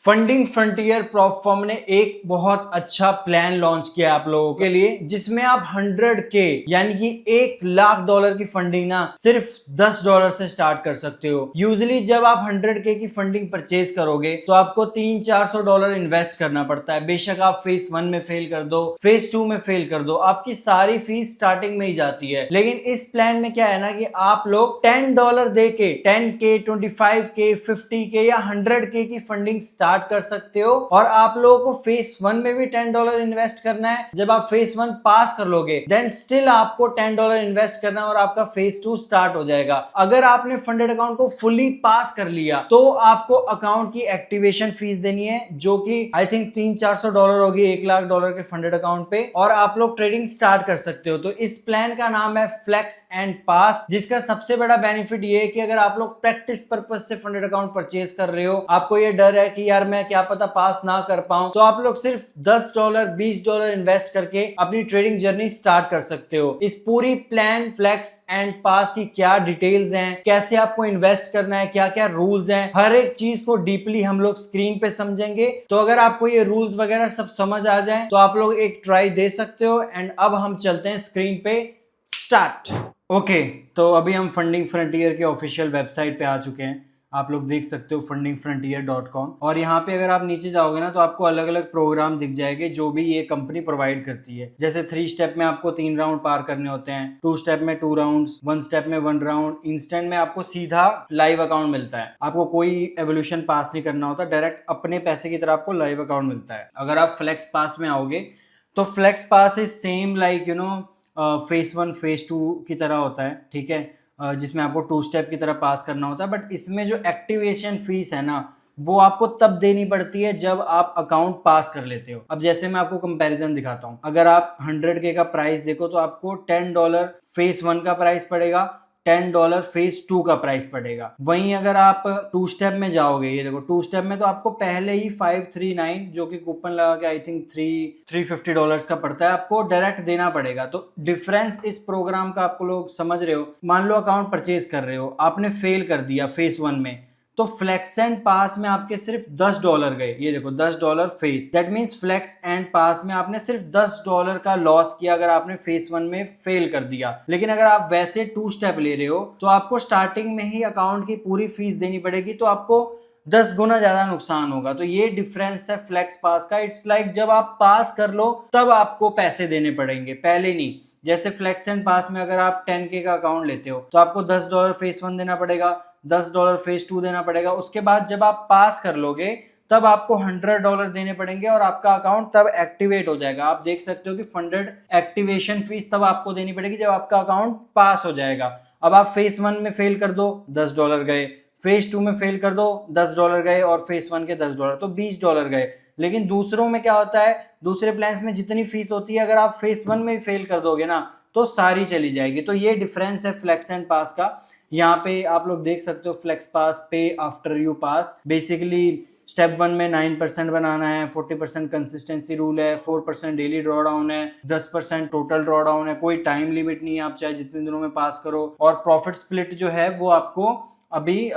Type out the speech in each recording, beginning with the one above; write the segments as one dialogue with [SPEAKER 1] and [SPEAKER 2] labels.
[SPEAKER 1] Funding frontier prop firm ने एक बहुत अच्छा प्लान लॉन्च किया आप लोगों के लिए, जिसमें आप 100K यानी कि $1,00,000 की फंडिंग ना सिर्फ $10 से स्टार्ट कर सकते हो। यूजुअली जब आप 100K की फंडिंग परचेज करोगे तो आपको $300-400 इन्वेस्ट करना पड़ता है। बेशक आप फेज 1 में फेल कर दो, फेज 2 में फेल कर दो, आपकी सारी फीस स्टार्टिंग में ही जाती है। लेकिन इस प्लान में क्या है ना कि आप लोग $10 दे के 10K, 25K, 50K या 100K की फंडिंग स्टार्ट कर सकते हो। और आप लोगों को फेज 1 में भी $10 इन्वेस्ट करना है। जब आप फेज 1 पास कर लोगे देन स्टिल आपको $10 इन्वेस्ट करना है और आपका फेज 2 स्टार्ट हो जाएगा। अगर आपने फंडेड अकाउंट को फुली पास कर लिया तो आपको अकाउंट की एक्टिवेशन फीस देनी है, जो कि आई थिंक $300-400 होगी $1,00,000 के फंडेड अकाउंट पे, और आप लोग ट्रेडिंग स्टार्ट कर सकते हो। तो इस प्लान का नाम है फ्लेक्स एंड पास, जिसका सबसे बड़ा बेनिफिट ये है कि अगर आप लोग प्रैक्टिस पर्पज से फंडेड अकाउंट परचेज कर रहे हो, आपको ये डर है कि यार मैं क्या पता पास ना कर पाऊं, तो आप लोग सिर्फ $10, $20 इन्वेस्ट करके अपनी ट्रेडिंग जर्नी स्टार्ट कर सकते हो। इस पूरी प्लान फ्लेक्स एंड पास की क्या डिटेल्स हैं, कैसे आपको इन्वेस्ट करना है, क्या क्या रूल्स हैं, हर एक चीज को डीपली हम लोग स्क्रीन पे समझेंगे। तो अगर आपको ये रूल्स वगैरह सब समझ आ जाए तो आप लोग एक ट्राई दे सकते हो। एंड अब हम चलते हैं स्क्रीन पे, स्टार्ट। ओके, तो अभी हम फंडिंग फ्रंटियर के ऑफिशियल वेबसाइट पे आ चुके हैं। आप लोग देख सकते हो fundingfrontier.com, और यहाँ पे अगर आप नीचे जाओगे ना तो आपको अलग अलग प्रोग्राम दिख जाएंगे जो भी ये कंपनी प्रोवाइड करती है। जैसे 3 स्टेप में आपको 3 राउंड पार करने होते हैं, 2 स्टेप में 2 राउंड्स, 1 स्टेप में 1 राउंड, इंस्टेंट में आपको सीधा लाइव अकाउंट मिलता है। आपको कोई एवोल्यूशन पास नहीं करना होता, डायरेक्ट अपने पैसे की तरह आपको लाइव अकाउंट मिलता है। अगर आप फ्लेक्स पास में आओगे तो flex pass is same like phase 1 phase 2 की तरह होता है, ठीक है, जिसमें आपको 2 स्टेप की तरह पास करना होता है। बट इसमें जो एक्टिवेशन फीस है ना वो आपको तब देनी पड़ती है जब आप अकाउंट पास कर लेते हो। अब जैसे मैं आपको कंपैरिजन दिखाता हूँ, अगर आप 100K का प्राइस देखो तो आपको $10 फेज 1 का प्राइस पड़ेगा, $10 फेज 2 का प्राइस पड़ेगा। वहीं अगर आप 2 स्टेप में जाओगे, ये देखो 2 स्टेप में तो आपको पहले ही 539 जो कि कूपन लगा के आई थिंक $350 का पड़ता है, आपको डायरेक्ट देना पड़ेगा। तो डिफरेंस इस प्रोग्राम का आपको लोग समझ रहे हो। मान लो अकाउंट परचेज कर रहे हो, आपने फेल कर दिया फेज 1 में, तो फ्लेक्स एंड पास में आपके सिर्फ $10 गए। ये देखो $10 face, that means flex and पास में आपने सिर्फ $10 का लॉस किया अगर आपने फेस 1 में फेल कर दिया। लेकिन अगर आप वैसे 2 स्टेप ले रहे हो तो आपको स्टार्टिंग में ही अकाउंट की पूरी फीस देनी पड़ेगी, तो आपको 10 गुना ज्यादा नुकसान होगा। तो ये डिफरेंस है फ्लेक्स पास का। इट्स लाइक जब आप पास कर लो तब आपको पैसे देने पड़ेंगे, पहले नहीं। जैसे फ्लेक्स एंड पास में अगर आप 10K का अकाउंट लेते हो तो आपको $10 फेस 1 देना पड़ेगा, $10 फेज 2 देना पड़ेगा। उसके बाद जब आप पास कर लोगे तब आपको $100 देने पड़ेंगे और आपका अकाउंट तब एक्टिवेट हो जाएगा। आप देख सकते हो कि फंडेड एक्टिवेशन फीस तब आपको देनी पड़ेगी जब आपका अकाउंट पास हो जाएगा। अब आप फेज 1 में फेल कर दो, $10 गए, फेज 2 में फेल कर दो, $10 गए, और फेज 1 के $10 तो $20 गए। लेकिन दूसरों में क्या होता है, दूसरे प्लान्स में जितनी फीस होती है अगर आप फेज 1 में फेल कर दोगे ना तो सारी चली जाएगी। तो ये डिफरेंस है फ्लेक्स एंड पास का। यहाँ पे आप लोग देख सकते हो फ्लेक्स पास पे after you pass, basically step 1 में 9% बनाना है, 40% कंसिस्टेंसी रूल है, 4% डेली ड्रॉ डाउन है, 10% टोटल ड्रॉ डाउन है, कोई टाइम लिमिट नहीं है, आप चाहे जितने दिनों में पास करो। और प्रॉफिट स्प्लिट जो है वो आपको अभी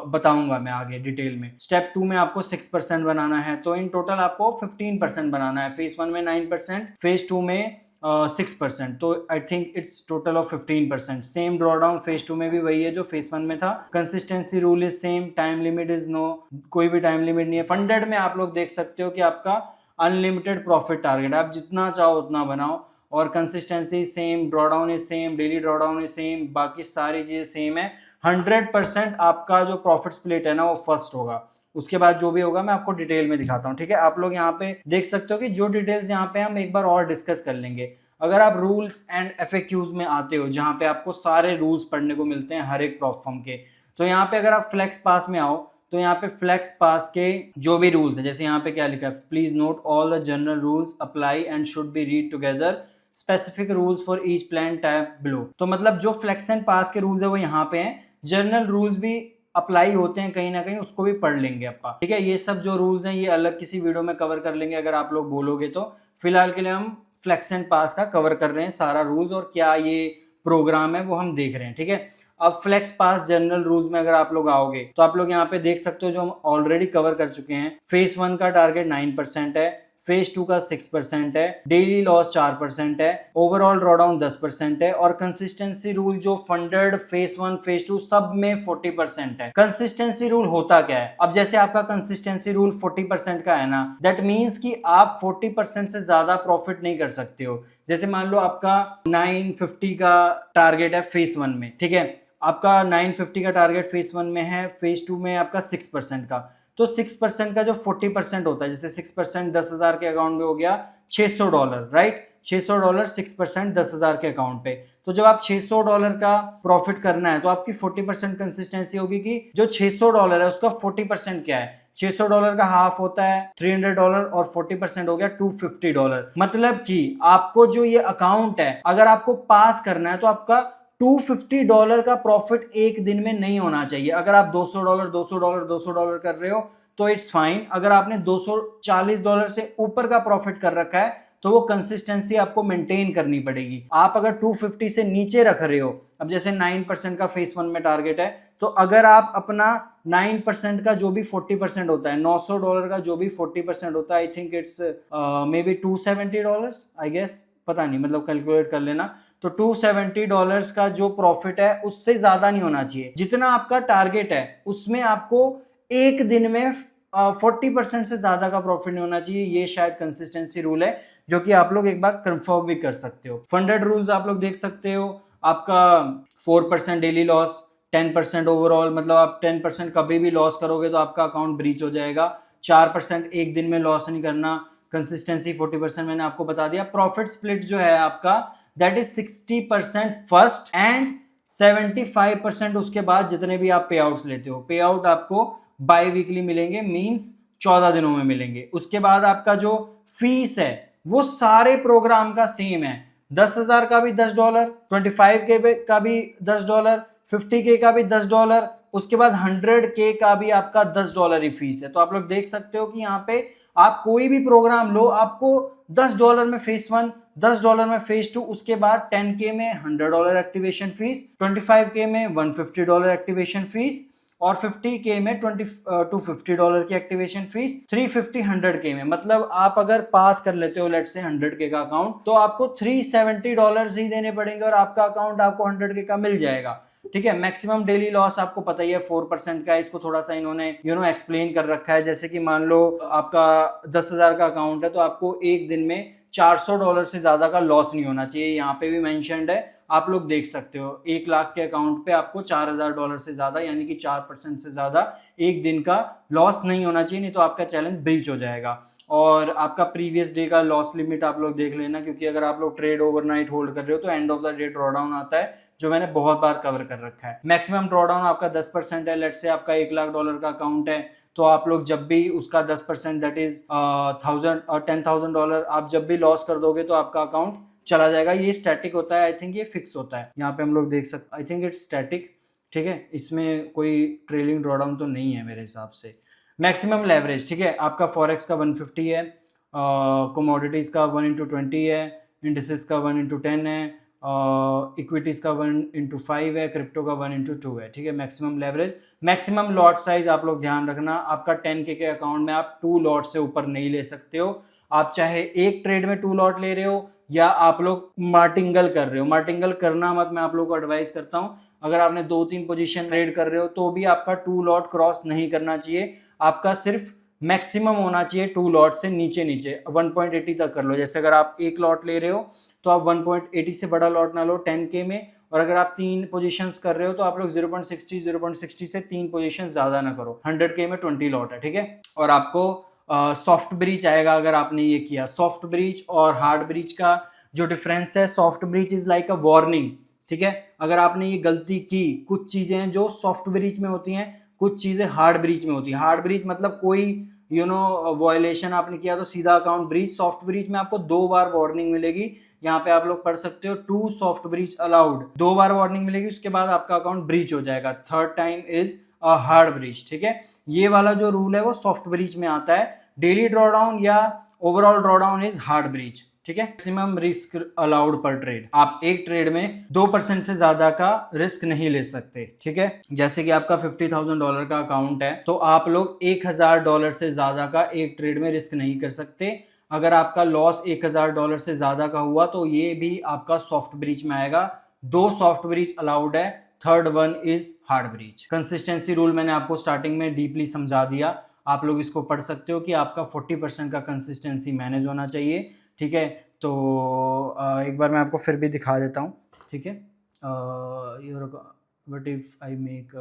[SPEAKER 1] बताऊंगा मैं आगे डिटेल में। स्टेप 2 में आपको 6% बनाना है, तो इन टोटल आपको 15% बनाना है। फेज 1 में 9%, फेज 2 में 6%, तो आई think it's total of 15%। Same draw down phase 2 में भी वही है जो फेज 1 में था। Consistency rule is same, time limit is no, कोई भी टाइम लिमिट नहीं है। फंडेड में आप लोग देख सकते हो कि आपका अनलिमिटेड प्रॉफिट टारगेट, आप जितना चाहो उतना बनाओ, और consistency same, draw down is same, daily draw down is same, बाकी सारी चीजें सेम है। 100% आपका जो प्रॉफिट स्प्लिट है ना वो फर्स्ट होगा। उसके बाद जो भी होगा मैं आपको डिटेल में दिखाता हूँ, ठीक है। आप लोग यहाँ पे देख सकते हो कि जो डिटेल्स यहाँ पे हम एक बार और डिस्कस कर लेंगे। अगर आप रूल्स एंड एफएक्यूज में आते हो जहाँ पे आपको सारे रूल्स पढ़ने को मिलते हैं हर एक प्रॉप फर्म के, तो यहाँ पे अगर आप फ्लेक्स पास में आओ तो यहाँ पे फ्लेक्स पास के जो भी रूल्स है, जैसे यहाँ पे क्या लिखा है, please note all the general rules apply and should be read together, specific rules for each plan tab below. तो मतलब जो फ्लेक्स एंड पास के रूल्स है वो यहाँ पे हैं, जनरल रूल्स भी अप्लाई होते हैं कहीं ना कहीं, उसको भी पढ़ लेंगे अपा, ठीक है। ये सब जो रूल्स हैं ये अलग किसी वीडियो में कवर कर लेंगे अगर आप लोग बोलोगे तो। फिलहाल के लिए हम फ्लेक्स एंड पास का कवर कर रहे हैं सारा रूल्स, और क्या ये प्रोग्राम है वो हम देख रहे हैं, ठीक है। अब फ्लेक्स पास जनरल रूल्स में अगर आप लोग आओगे तो आप लोग यहाँ पे देख सकते हो जो हम ऑलरेडी कवर कर चुके हैं। फेज 1 का टारगेट 9% है, फेज 2 का 6% है, डेली लॉस 4% है, ओवरऑल ड्रॉडाउन 10% है और कंसिस्टेंसी रूल जो फंडेड फेज 1 फेज 2 सब में 40% है। कंसिस्टेंसी रूल होता क्या है? अब जैसे आपका कंसिस्टेंसी रूल 40% का है ना, दैट मीन्स कि आप 40% से ज्यादा प्रॉफिट नहीं कर सकते हो। जैसे मान लो आपका 950 का टारगेट है फेज 1 में, ठीक है, आपका 950 का टारगेट फेज 1 में है, फेज 2 में आपका 6% का, तो 6% का जो 40% होता है, जैसे 6% 10,000 के अकाउंट में हो गया $600, राइट, $600 6% 10,000 के अकाउंट पे। तो जब आप $600 का प्रॉफिट करना है तो आपकी 40% कंसिस्टेंसी होगी कि जो $600 है उसका 40% क्या है, $600 का हाफ होता है $300 और 40% हो गया $250। मतलब कि आपको जो ये अकाउंट है अगर आपको पास करना है तो आपका $250 का प्रॉफिट एक दिन में नहीं होना चाहिए। अगर आप $200 कर रहे हो तो इट्स फाइन। अगर आपने $240 से ऊपर का प्रॉफिट कर रखा है तो वो कंसिस्टेंसी आपको मेंटेन करनी पड़ेगी। आप अगर 250 से नीचे रख रहे हो, अब जैसे 9% का फेज 1 में टारगेट है, तो अगर आप अपना 9% का जो भी 40% होता है, $900 का जो भी 40% होता है, I think it's may be $270, I guess, पता नहीं, मतलब कैलकुलेट कर लेना। तो $270 का जो प्रॉफिट है उससे ज्यादा नहीं होना चाहिए। जितना आपका टारगेट है उसमें आपको एक दिन में 40% से ज्यादा का प्रॉफिट नहीं होना चाहिए। ये शायद कंसिस्टेंसी रूल है जो कि आप लोग एक बार कंफर्म भी कर सकते हो। फंडेड रूल्स आप लोग देख सकते हो, आपका 4% डेली लॉस, 10% ओवरऑल, मतलब आप 10% कभी भी लॉस करोगे तो आपका अकाउंट ब्रीच हो जाएगा। 4% एक दिन में लॉस नहीं करना, कंसिस्टेंसी 40% मैंने आपको बता दिया। प्रॉफिट स्प्लिट जो है आपका दैट इज 60% फर्स्ट एंड 75% उसके बाद जितने भी आप पे आउट्स लेते हो। पे आउट आपको बाई वीकली मिलेंगे, मींस 14 दिनों में मिलेंगे। उसके बाद आपका जो फीस है वो सारे प्रोग्राम का सेम है। 10,000 का भी $10, 25K का भी $10, 50K का भी $10, उसके बाद 100K का भी आपका $10 ही फीस है। तो आप लोग देख सकते हो कि यहाँ पे आप कोई भी प्रोग्राम लो, आपको $10 में फेज 1, $10 में फेज 2, उसके बाद 10K में $100 एक्टिवेशन फीस, 25K में $150 एक्टिवेशन फीस और 50K में $250 की एक्टिवेशन फीस, 350 100K में। मतलब आप अगर पास कर लेते हो लेट से 100K का अकाउंट तो आपको $370 ही देने पड़ेंगे और आपका अकाउंट आपको 100K का मिल जाएगा। ठीक है। मैक्सिमम डेली लॉस आपको पता ही है 4% का है। इसको थोड़ा सा इन्होंने एक्सप्लेन कर रखा है। जैसे कि मान लो आपका 10,000 का अकाउंट है तो आपको एक दिन में $400 से ज्यादा का लॉस नहीं होना चाहिए। यहाँ पे भी मेंशन्ड है, आप लोग देख सकते हो। 1 लाख के अकाउंट पे आपको $4,000 से ज्यादा यानी कि 4% से ज्यादा एक दिन का लॉस नहीं होना चाहिए, नहीं तो आपका चैलेंज ब्रीच हो जाएगा। और आपका प्रीवियस डे का लॉस लिमिट आप लोग देख लेना, क्योंकि अगर आप लोग ट्रेड ओवरनाइट होल्ड कर रहे हो तो end of the day drawdown आता है, जो मैंने बहुत बार कवर कर रखा है। मैक्सिमम ड्रॉडाउन आपका 10% है। लेट से आपका $1,00,000 का अकाउंट है तो आप लोग जब भी उसका 10% दैट इज $10,000 आप जब भी लॉस कर दोगे तो आपका अकाउंट चला जाएगा। ये स्टैटिक होता है, आई थिंक ये फिक्स होता है। यहाँ पे हम लोग देख सकते, आई थिंक इट्स स्टैटिक। ठीक है, इसमें कोई ट्रेलिंग ड्रॉडाउन तो नहीं है मेरे हिसाब से। मैक्सिमम लेवरेज, ठीक है, आपका फॉरेक्स का 150 है, कमोडिटीज का 1/20 है, इंडिसेस का 1/10 है, इक्विटीज का 1/5 है, क्रिप्टो का 1/2 है। ठीक है, maximum leverage. Maximum lot size आप लोग ध्यान रखना, आपका 10K के अकाउंट में आप 2 लॉट से ऊपर नहीं ले सकते हो। आप चाहे एक ट्रेड में 2 लॉट ले रहे हो या आप लोग मार्टिंगल कर रहे हो, मार्टिंगल करना मत, मैं आप लोगों को एडवाइस करता हूं। अगर आपने 2-3 पोजीशन ट्रेड कर रहे हो तो भी आपका 2 लॉट क्रॉस नहीं करना चाहिए। आपका सिर्फ मैक्सिमम होना चाहिए 2 लॉट से नीचे 1.80 तक कर लो। जैसे अगर आप 1 लॉट ले रहे हो तो आप 1.80 से बड़ा लॉट ना लो 10K में, और अगर आप 3 पोजीशंस कर रहे हो तो आप लोग 0.60 से 3 पोजीशन ज्यादा ना करो। 100K में 20 लॉट है। ठीक है, और आपको सॉफ्ट ब्रीच आएगा अगर आपने ये किया। सॉफ्ट ब्रीच और हार्ड ब्रीच का जो डिफरेंस है, soft breach is like a warning. ठीक है, अगर आपने ये गलती की, कुछ चीजें हैं जो सॉफ्ट ब्रीच में होती हैं, कुछ चीजें हार्ड ब्रीच में होती है। हार्ड ब्रीच मतलब कोई वायलेशन आपने किया तो सीधा अकाउंट ब्रीच। सॉफ्ट ब्रीच में आपको 2 बार वार्निंग मिलेगी। यहाँ पे आप लोग पढ़ सकते हो 2 सॉफ्ट ब्रीच अलाउड, 2 बार वार्निंग मिलेगी, उसके बाद आपका अकाउंट ब्रीच हो जाएगा। Third time is a hard breach. ठीक है, ये वाला जो रूल है वो सॉफ्ट ब्रीच में आता है। डेली ड्रॉडाउन या overall drawdown is hard breach. ठीक है। मैक्सिमम रिस्क अलाउड पर ट्रेड, आप एक ट्रेड में 2% से ज्यादा का रिस्क नहीं ले सकते, ठीक है। जैसे कि आपका $50,000 का अकाउंट है तो आप लोग $1,000 से ज्यादा का एक ट्रेड में रिस्क नहीं कर सकते। अगर आपका लॉस $1,000 से ज्यादा का हुआ तो ये भी आपका सॉफ्ट ब्रीच में आएगा। 2 सॉफ्ट ब्रीच अलाउड है, third one is hard breach. Consistency rule मैंने आपको स्टार्टिंग में डीपली समझा दिया, आप लोग इसको पढ़ सकते हो कि आपका 40% का कंसिस्टेंसी मैनेज होना चाहिए, ठीक है। तो एक बार मैं आपको फिर भी दिखा देता हूँ, ठीक है। वट इफ आई मेक,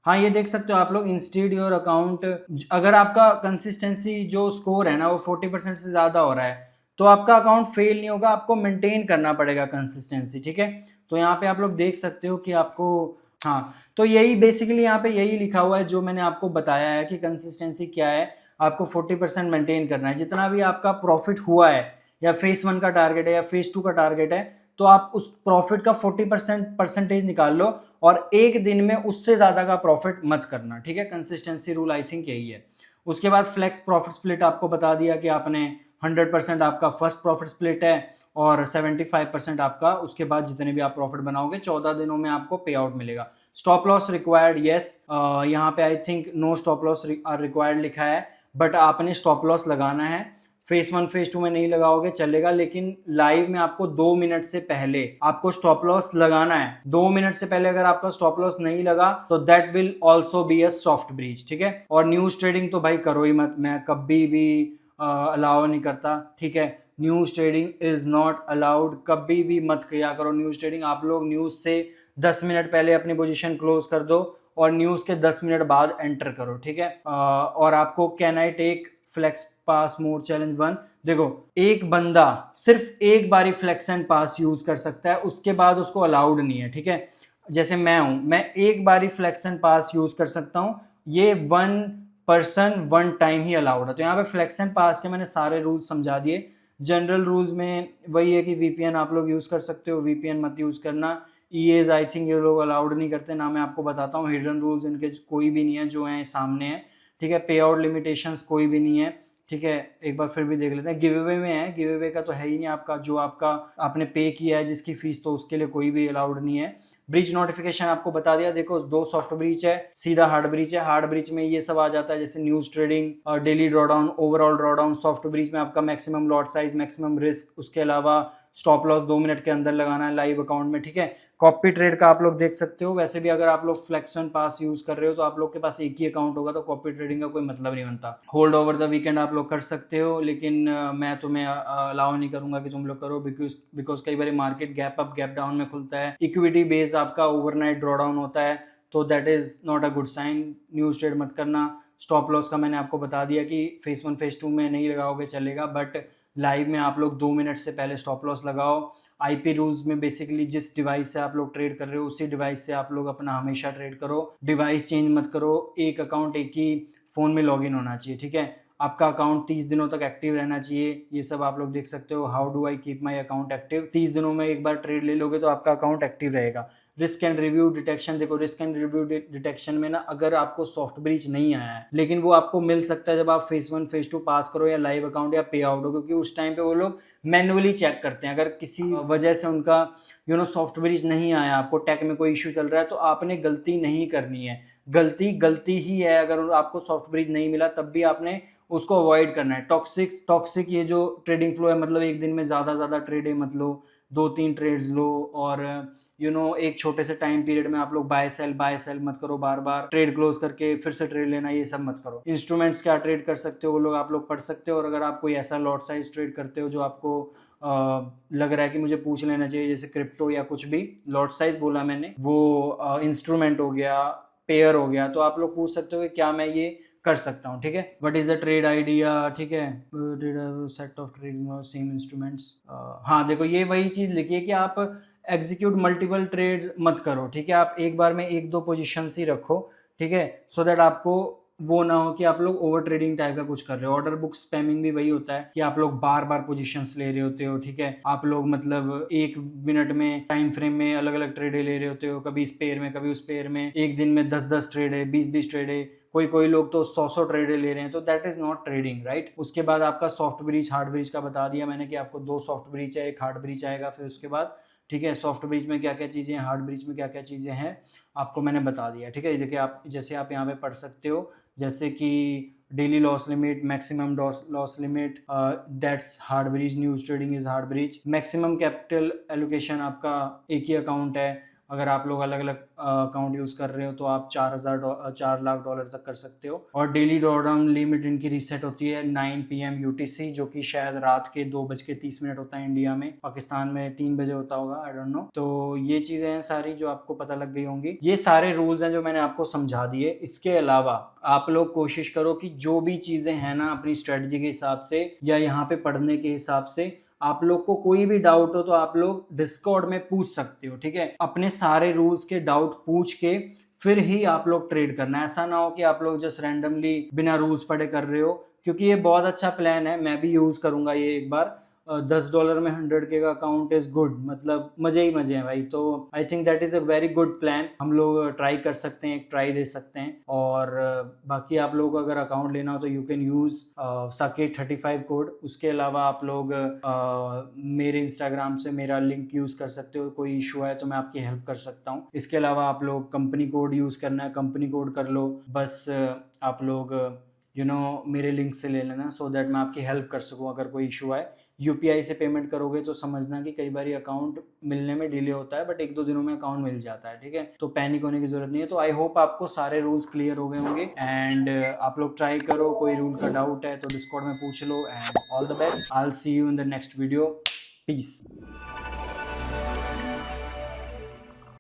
[SPEAKER 1] हाँ ये देख सकते हो आप लोग, इंस्टेड योर अकाउंट, अगर आपका कंसिस्टेंसी जो स्कोर है ना वो 40% से ज़्यादा हो रहा है तो आपका अकाउंट फेल नहीं होगा, आपको मेंटेन करना पड़ेगा कंसिस्टेंसी, ठीक है। तो यहाँ पे आप लोग देख सकते हो कि आपको, हाँ तो यही बेसिकली यहाँ पे यही लिखा हुआ है जो मैंने आपको बताया है कि कंसिस्टेंसी क्या है, आपको 40% मेंटेन करना है। जितना भी आपका प्रॉफिट हुआ है या फेज 1 का टारगेट है या फेज 2 का टारगेट है तो आप उस प्रॉफिट का 40% परसेंटेज निकाल लो और एक दिन में उससे ज्यादा का प्रॉफिट मत करना, ठीक है। कंसिस्टेंसी रूल आई थिंक यही है। उसके बाद फ्लेक्स प्रॉफिट स्प्लिट आपको बता दिया कि आपने 100% आपका फर्स्ट प्रॉफिट स्प्लिट है और 75% आपका उसके बाद जितने भी आप प्रॉफिट बनाओगे 14 दिनों में आपको पे आउट मिलेगा। स्टॉप लॉस रिक्वायर्ड, यस, यहाँ पे I think no stop loss are required लिखा है, बट आपने स्टॉप लॉस लगाना है। फेज 1 फेज 2 में नहीं लगाओगे चलेगा, लेकिन लाइव में आपको 2 मिनट से पहले आपको स्टॉप लॉस लगाना है। 2 मिनट से पहले अगर आपका स्टॉप लॉस नहीं लगा तो that will also be a soft breach, ठीक है। और न्यूज ट्रेडिंग तो भाई करो ही मत, मैं कभी भी अलाउ नहीं करता, ठीक है। News trading is not allowed, कभी भी मत किया करो न्यूज ट्रेडिंग। आप लोग न्यूज से 10 मिनट पहले अपनी पोजीशन क्लोज कर दो और न्यूज के 10 मिनट बाद एंटर करो, ठीक है। और आपको can I take flex pass mode challenge 1, देखो एक बंदा सिर्फ एक बारी फ्लेक्स एंड पास यूज कर सकता है, उसके बाद उसको अलाउड नहीं है, ठीक है। जैसे मैं हूं, मैं एक बारी फ्लेक्स एंड पास यूज कर सकता हूं, ये 1 पर्सन 1 टाइम ही अलाउड है। तो यहाँ पे फ्लेक्स एंड पास के मैंने सारे रूल्स समझा दिए। जनरल रूल्स में वही है कि वीपीएन आप लोग यूज कर सकते हो, वीपीएन मत यूज करना। ईएज आई थिंक ये लोग अलाउड नहीं करते ना, मैं आपको बताता हूँ हिडन रूल्स इनके कोई भी नहीं है, जो है सामने है, ठीक है। पे आउट लिमिटेशंस कोई भी नहीं है, ठीक है। एक बार फिर भी देख लेते हैं, गिव अवे में है, गिव अवे का तो है ही नहीं आपका, जो आपका आपने पे किया है जिसकी फीस, तो उसके लिए कोई भी अलाउड नहीं है। ब्रीच नोटिफिकेशन आपको बता दिया, देखो 2 सॉफ्ट ब्रीच है, सीधा हार्ड ब्रीच है। हार्ड ब्रीच में ये सब आ जाता है जैसे न्यूज ट्रेडिंग और daily drawdown, overall drawdown. Soft breach में आपका maximum lot size, maximum risk, उसके अलावा स्टॉप लॉस 2 मिनट के अंदर लगाना है लाइव अकाउंट में, ठीक है। कॉपी ट्रेड का आप लोग देख सकते हो। वैसे भी अगर आप लोग फ्लेक्स एंड पास यूज कर रहे हो तो आप लोग के पास एक ही अकाउंट होगा, तो कॉपी ट्रेडिंग का कोई मतलब नहीं बनता। होल्ड ओवर द वीकेंड आप लोग कर सकते हो, लेकिन मैं तुम्हें अलाउ नहीं करूंगा कि तुम लोग करो, बिकॉज कई बार market gap up gap down में खुलता है, इक्विटी बेस्ड आपका ओवरनाइट ड्रॉडाउन होता है, तो that is not a good sign. News trade मत करना। स्टॉप लॉस का मैंने आपको बता दिया कि फेज 1 फेज 2 में नहीं लगाओगे चलेगा, बट लाइव में आप लोग 2 मिनट से पहले स्टॉप लॉस लगाओ। आईपी रूल्स में बेसिकली जिस डिवाइस से आप लोग ट्रेड कर रहे हो उसी डिवाइस से आप लोग अपना हमेशा ट्रेड करो, डिवाइस चेंज मत करो। एक अकाउंट एक ही फ़ोन में लॉगिन होना चाहिए, ठीक है। आपका अकाउंट 30 दिनों तक एक्टिव रहना चाहिए, ये सब आप लोग देख सकते हो। How do I keep my account active, 30 दिनों में एक बार ट्रेड ले लोगे तो आपका अकाउंट एक्टिव रहेगा। रिस्क एंड रिव्यू डिटेक्शन, देखो रिस्क एंड रिव्यू डिटेक्शन में ना, अगर आपको सॉफ्ट ब्रीच नहीं आया है, लेकिन वो आपको मिल सकता है जब आप फेज 1 फेज 2 पास करो या लाइव अकाउंट या पे आउट हो, क्योंकि उस टाइम पे वो लोग मैनुअली चेक करते हैं। अगर किसी वजह से उनका सॉफ्ट ब्रीच नहीं आया, आपको टेक में कोई इश्यू चल रहा है, तो आपने गलती नहीं करनी है। गलती ही है, अगर आपको सॉफ्ट ब्रीच नहीं मिला तब भी आपने उसको अवॉइड करना है। टॉक्सिक ये जो ट्रेडिंग फ्लो है, मतलब एक दिन में ज्यादा ट्रेडें मत लो, 2-3 ट्रेड्स लो, और एक छोटे से टाइम पीरियड में आप लोग बाय सेल मत करो, बार बार ट्रेड क्लोज करके फिर से ट्रेड लेना, ये सब मत करो। इंस्ट्रूमेंट्स क्या ट्रेड कर सकते हो वो लोग आप लोग पढ़ सकते हो, और अगर आप कोई ऐसा लॉट साइज ट्रेड करते हो जो आपको लग रहा है कि मुझे पूछ लेना चाहिए, जैसे क्रिप्टो या कुछ भी, लॉट साइज बोला मैंने, वो इंस्ट्रूमेंट हो गया, पेयर हो गया, तो आप लोग पूछ सकते हो कि क्या मैं ये कर सकता हूँ, ठीक है। What is the trade idea, ठीक है, set of trades same instruments. हाँ देखो ये वही चीज लिखी है कि आप एग्जीक्यूट मल्टीपल ट्रेड मत करो, ठीक है। आप एक बार में 1-2 पोजीशन ही रखो, ठीक है, सो दैट आपको वो ना हो कि आप लोग ओवर ट्रेडिंग टाइप का कुछ कर रहे हो। ऑर्डर बुक स्पैमिंग भी वही होता है कि आप लोग बार बार पोजीशंस ले रहे होते हो, ठीक है। आप लोग मतलब 1 मिनट में टाइम फ्रेम में अलग अलग ट्रेडे ले रहे होते हो, कभी इस पेयर में कभी उस पेयर में, एक दिन में 10-10 ट्रेड है, 20-20 ट्रेड है, कोई कोई लोग तो 100 ट्रेड ले रहे हैं, तो that is not trading, right. उसके बाद आपका सॉफ्ट ब्रीच हार्ड ब्रीच का बता दिया मैंने कि आपको 2 सॉफ्ट ब्रीच है, एक हार्ड ब्रीच आएगा। फिर उसके बाद ठीक है, सॉफ्ट ब्रीच में क्या क्या चीज़ें हैं, हार्ड ब्रीच में क्या क्या चीज़ें हैं, आपको मैंने बता दिया। ठीक है, देखिए आप जैसे आप यहाँ पे पढ़ सकते हो, जैसे कि daily loss limit, maximum loss limit, that's hard breach, news trading is hard breach. Maximum capital allocation आपका एक ही अकाउंट है, अगर आप लोग अलग अलग अकाउंट यूज कर रहे हो तो आप 4 लाख डॉलर तक कर सकते हो। और डेली ड्रॉडाउन लिमिट इनकी रीसेट होती है 9 PM UTC, जो कि शायद रात के 2:30 होता है इंडिया में, पाकिस्तान में 3 बजे होता होगा, आई डोंट नो। तो ये चीजें हैं सारी जो आपको पता लग गई होंगी। ये सारे रूल्स हैं जो मैंने आपको समझा दिए। इसके अलावा आप लोग कोशिश करो कि जो भी चीजें हैं ना अपनी स्ट्रेटजी के हिसाब से या यहाँ पे पढ़ने के हिसाब से, आप लोग को कोई भी डाउट हो तो आप लोग डिस्कॉर्ड में पूछ सकते हो। ठीक है, अपने सारे रूल्स के डाउट पूछ के फिर ही आप लोग ट्रेड करना। ऐसा ना हो कि आप लोग जस्ट रैंडमली बिना रूल्स पढ़े कर रहे हो, क्योंकि ये बहुत अच्छा प्लान है। मैं भी यूज करूंगा ये एक बार। $10 में 100K का अकाउंट इज गुड, मतलब मजे ही मजे हैं भाई। तो I think that is a very good plan. हम लोग ट्राई कर सकते हैं, एक ट्राई दे सकते हैं। और बाकी आप लोग अगर अकाउंट लेना हो तो you can use Saket 35 code. उसके अलावा आप लोग मेरे इंस्टाग्राम से मेरा लिंक यूज कर सकते हो। कोई इशू है तो मैं आपकी हेल्प कर सकता हूँ। इसके अलावा आप लोग कंपनी कोड यूज करना है, कंपनी कोड कर लो। बस आप लोग मेरे लिंक से ले लेना, सो दैट मैं आपकी हेल्प कर सकूँ अगर कोई इशू आए। यूपीआई से पेमेंट करोगे तो समझना कि कई बार अकाउंट मिलने में डिले होता है, बट 1-2 दिनों में अकाउंट मिल जाता है। ठीक है, तो पैनिक होने की जरूरत नहीं है। तो आई होप आपको सारे रूल्स क्लियर हो गए होंगे एंड आप लोग ट्राई करो। कोई रूल का डाउट है तो डिस्कॉर्ड में पूछ लो। And all the best, I will see you in the next video. Piece.